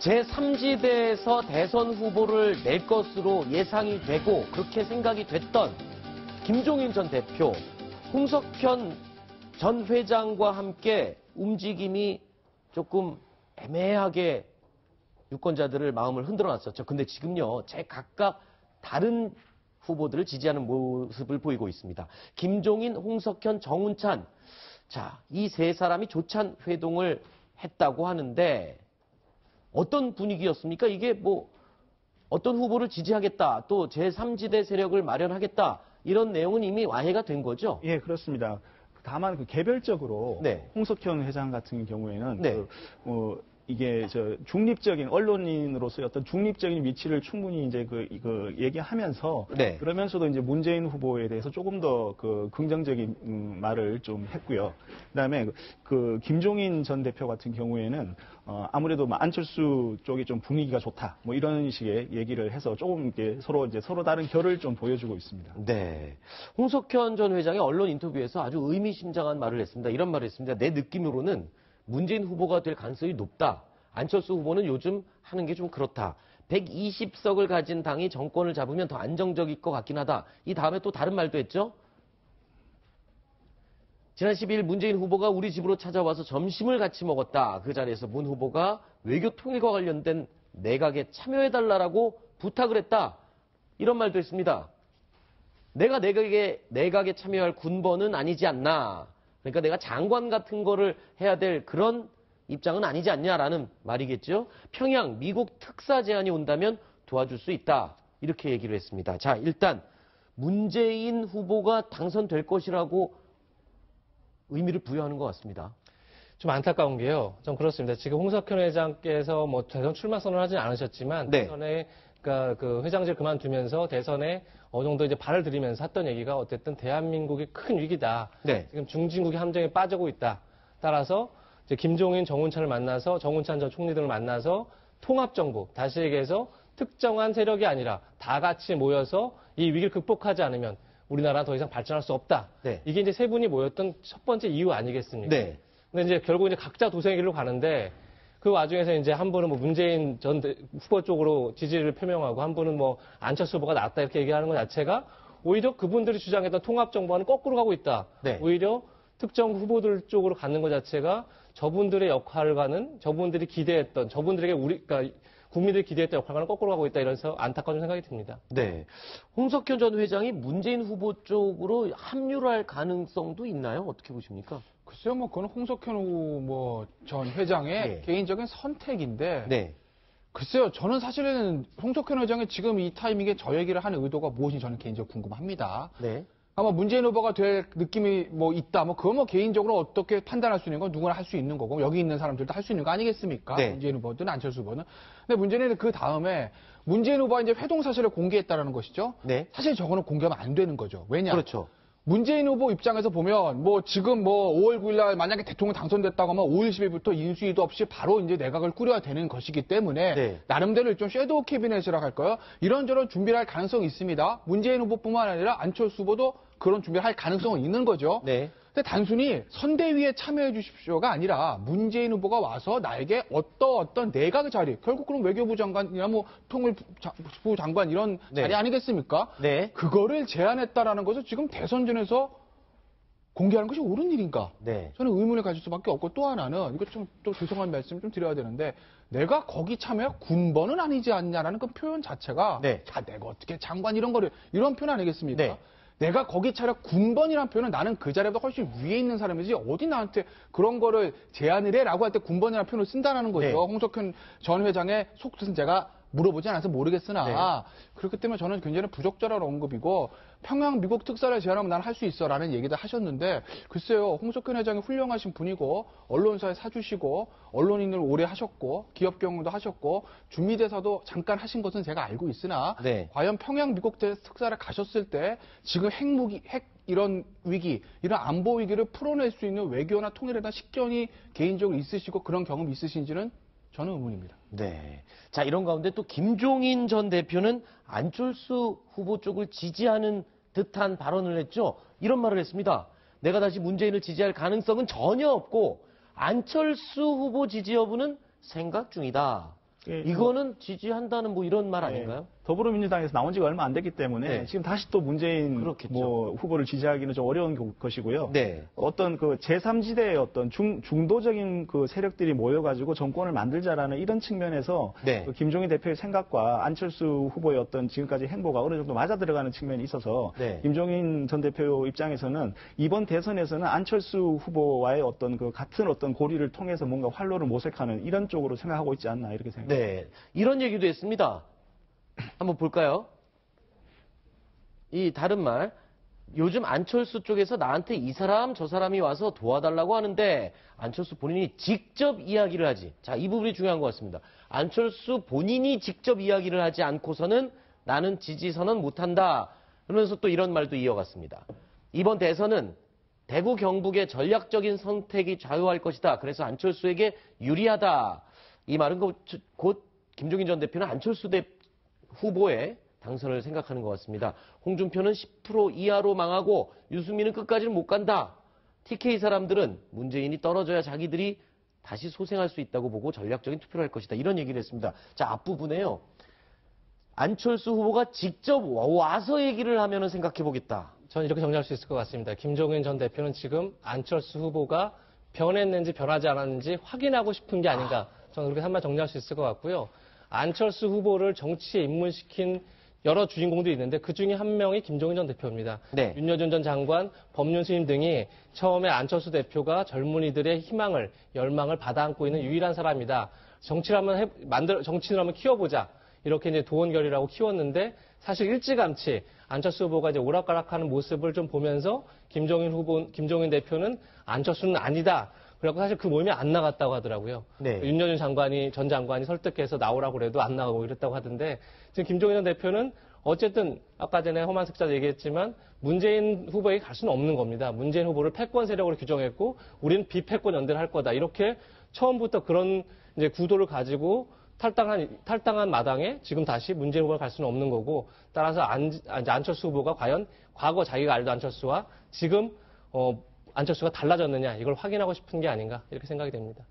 제3지대에서 대선 후보를 낼 것으로 예상이 되고 그렇게 생각이 됐던 김종인 전 대표, 홍석현 전 회장과 함께 움직임이 조금 애매하게 유권자들을 마음을 흔들어놨었죠. 근데 지금요, 각각 다른 후보들을 지지하는 모습을 보이고 있습니다. 김종인, 홍석현, 정운찬. 자, 이 세 사람이 조찬 회동을 했다고 하는데 어떤 분위기였습니까? 이게 뭐 어떤 후보를 지지하겠다, 또 제3지대 세력을 마련하겠다, 이런 내용은 이미 완화가 된 거죠? 예, 그렇습니다. 다만 그 개별적으로 네. 홍석현 회장 같은 경우에는 네. 이게 중립적인 언론인으로서의 어떤 중립적인 위치를 충분히 이제 얘기하면서 네. 그러면서도 이제 문재인 후보에 대해서 조금 더 긍정적인 말을 좀 했고요. 그다음에 김종인 전 대표 같은 경우에는 아무래도 안철수 쪽이 좀 분위기가 좋다, 뭐 이런 식의 얘기를 해서 조금 이렇게 서로 다른 결을 좀 보여주고 있습니다. 네. 홍석현 전 회장이 언론 인터뷰에서 아주 의미심장한 말을 했습니다. 이런 말을 했습니다. 내 느낌으로는 문재인 후보가 될 가능성이 높다. 안철수 후보는 요즘 하는 게 좀 그렇다. 120석을 가진 당이 정권을 잡으면 더 안정적일 것 같긴 하다. 이 다음에 또 다른 말도 했죠. 지난 12일 문재인 후보가 우리 집으로 찾아와서 점심을 같이 먹었다. 그 자리에서 문 후보가 외교 통일과 관련된 내각에 참여해달라고 부탁을 했다. 이런 말도 했습니다. 내가 내각에 참여할 군번은 아니지 않나. 그러니까 내가 장관 같은 거를 해야 될 그런 입장은 아니지 않냐라는 말이겠죠. 평양 미국 특사 제안이 온다면 도와줄 수 있다. 이렇게 얘기를 했습니다. 자, 일단 문재인 후보가 당선될 것이라고 의미를 부여하는 것 같습니다. 좀 안타까운 게요. 좀 그렇습니다. 지금 홍석현 회장께서 뭐 대선 출마 선언을 하진 않으셨지만 네. 대선에 그러니까 그 회장직을 그만두면서 대선에 어느 정도 이제 발을 들이면서 했던 얘기가 어쨌든 대한민국이 큰 위기다. 네. 지금 중진국이 함정에 빠지고 있다. 따라서 이제 김종인, 정운찬을 만나서 정운찬 전 총리 등을 만나서 통합정부, 다시 얘기해서 특정한 세력이 아니라 다 같이 모여서 이 위기를 극복하지 않으면 우리나라는 더 이상 발전할 수 없다. 네. 이게 이제 세 분이 모였던 첫 번째 이유 아니겠습니까? 네. 근데 이제 결국 이제 각자 도생의 길로 가는데 그 와중에서 이제 한 분은 뭐 문재인 전 후보 쪽으로 지지를 표명하고 한 분은 뭐 안철수 후보가 낫다 이렇게 얘기하는 것 자체가 오히려 그분들이 주장했던 통합정부와는 거꾸로 가고 있다. 네. 오히려 특정 후보들 쪽으로 가는 것 자체가 저분들의 역할과는 저분들이 기대했던 저분들에게 그러니까 국민들이 기대했던 역할과는 거꾸로 가고 있다 이래서 안타까운 생각이 듭니다. 네. 홍석현 전 회장이 문재인 후보 쪽으로 합류를 할 가능성도 있나요? 어떻게 보십니까? 글쎄요, 뭐 그건 홍석현 전 회장의 네. 개인적인 선택인데. 네. 글쎄요, 저는 사실은 홍석현 회장이 지금 이 타이밍에 저 얘기를 하는 의도가 무엇인지 저는 개인적으로 궁금합니다. 네. 아마 문재인 후보가 될 느낌이 뭐 있다, 그거 뭐 개인적으로 어떻게 판단할 수 있는 건 누구나 할 수 있는 거고, 여기 있는 사람들도 할 수 있는 거 아니겠습니까? 네. 문재인 후보든 안철수 후보는. 근데 문제는 그 다음에 문재인 후보가 이제 회동 사실을 공개했다라는 것이죠. 네. 사실 저거는 공개하면 안 되는 거죠. 왜냐? 그렇죠. 문재인 후보 입장에서 보면 지금 5월 9일 날 만약에 대통령 당선됐다고 하면 5일 10일부터 인수위도 없이 바로 이제 내각을 꾸려야 되는 것이기 때문에 네. 나름대로 좀 섀도우 캐비넷이라고 할까요? 이런저런 준비를 할 가능성이 있습니다. 문재인 후보뿐만 아니라 안철수 후보도 그런 준비를 할 가능성은 있는 거죠. 네. 근데 단순히 선대위에 참여해 주십시오가 아니라 문재인 후보가 와서 나에게 어떤 내각의 자리, 결국 그럼 외교부 장관이나 통일부 장관 이런 네. 자리 아니겠습니까? 네. 그거를 제안했다라는 것을 지금 대선전에서 공개하는 것이 옳은 일인가? 네. 저는 의문을 가질 수밖에 없고, 또 하나는 이거 또 죄송한 말씀 좀 드려야 되는데, 내가 거기 참여할 군번은 아니지 않냐라는 그 표현 자체가 네. 자, 내가 어떻게 장관 이런 표현 아니겠습니까? 네. 내가 거기 차려 군번이라는 표현은 나는 그 자리보다 훨씬 위에 있는 사람이지 어디 나한테 그런 거를 제안을 해라고 할 때 군번이라는 표현을 쓴다는 거죠. 네. 홍석현 전 회장의 속뜻은 제가 물어보지 않아서 모르겠으나 네. 그렇기 때문에 저는 굉장히 부적절한 언급이고, 평양 미국 특사를 제안하면 난 할 수 있어라는 얘기도 하셨는데, 글쎄요, 홍석현 회장이 훌륭하신 분이고 언론사에 사주시고 언론인을 오래 하셨고 기업 경영도 하셨고 주미대사도 잠깐 하신 것은 제가 알고 있으나 네. 과연 평양 미국 특사를 가셨을 때 지금 핵 이런 위기, 이런 안보 위기를 풀어낼 수 있는 외교나 통일에 대한 식견이 개인적으로 있으시고 그런 경험이 있으신지는 저는 의문입니다. 네. 자, 이런 가운데 또 김종인 전 대표는 안철수 후보 쪽을 지지하는 듯한 발언을 했죠. 이런 말을 했습니다. 내가 다시 문재인을 지지할 가능성은 전혀 없고 안철수 후보 지지 여부는 생각 중이다. 이거는 지지한다는 뭐 이런 말 아닌가요? 더불어민주당에서 나온 지가 얼마 안 됐기 때문에 네. 지금 다시 또 문재인 그렇겠죠. 뭐 후보를 지지하기는 좀 어려운 것이고요. 네. 어떤 그 제3지대의 어떤 중도적인 그 세력들이 모여가지고 정권을 만들자라는 이런 측면에서 네. 그 김종인 대표의 생각과 안철수 후보의 어떤 지금까지 행보가 어느 정도 맞아 들어가는 측면이 있어서 네. 김종인 전 대표 입장에서는 이번 대선에서는 안철수 후보와의 어떤 그 같은 어떤 고리를 통해서 뭔가 활로를 모색하는 이런 쪽으로 생각하고 있지 않나 이렇게 생각합니다. 네. 이런 얘기도 했습니다. 한번 볼까요? 이 다른 말. 요즘 안철수 쪽에서 나한테 이 사람 저 사람이 와서 도와달라고 하는데 안철수 본인이 직접 이야기를 하지. 자, 이 부분이 중요한 것 같습니다. 안철수 본인이 직접 이야기를 하지 않고서는 나는 지지 선언 못한다. 그러면서 또 이런 말도 이어갔습니다. 이번 대선은 대구 경북의 전략적인 선택이 좌우할 것이다. 그래서 안철수에게 유리하다. 이 말은 곧 김종인 전 대표는 안철수 후보의 당선을 생각하는 것 같습니다. 홍준표는 10% 이하로 망하고 유승민은 끝까지는 못 간다. TK 사람들은 문재인이 떨어져야 자기들이 다시 소생할 수 있다고 보고 전략적인 투표를 할 것이다. 이런 얘기를 했습니다. 자, 앞부분에요. 안철수 후보가 직접 와서 얘기를 하면은 생각해 보겠다. 저는 이렇게 정리할 수 있을 것 같습니다. 김종인 전 대표는 지금 안철수 후보가 변했는지 변하지 않았는지 확인하고 싶은 게 아닌가. 저는 그렇게 한마디 정리할 수 있을 것 같고요. 안철수 후보를 정치에 입문시킨 여러 주인공들이 있는데 그중에 한 명이 김종인 전 대표입니다. 네. 윤여준 전 장관, 법륜스님 등이 처음에 안철수 대표가 젊은이들의 희망을, 열망을 받아안고 있는 유일한 사람이다. 정치를 한번 키워보자. 이렇게 이제 도원결이라고 키웠는데 사실 일찌감치 안철수 후보가 이제 오락가락하는 모습을 좀 보면서 김종인 대표는 안철수는 아니다. 그래갖고 사실 그 모임에 안 나갔다고 하더라고요. 네. 윤여준 전 장관이 설득해서 나오라고 그래도 안 나가고 이랬다고 하던데 지금 김종인 전 대표는 어쨌든 아까 전에 험한 흑자도 얘기했지만 문재인 후보에게 갈 수는 없는 겁니다. 문재인 후보를 패권 세력으로 규정했고 우리는 비패권 연대를 할 거다. 이렇게 처음부터 그런 이제 구도를 가지고 탈당한 마당에 지금 다시 문재인 후보가 갈 수는 없는 거고 따라서 안철수 후보가 과연 과거 자기가 알던 안철수와 지금 안철수가 달라졌느냐 이걸 확인하고 싶은 게 아닌가 이렇게 생각이 됩니다.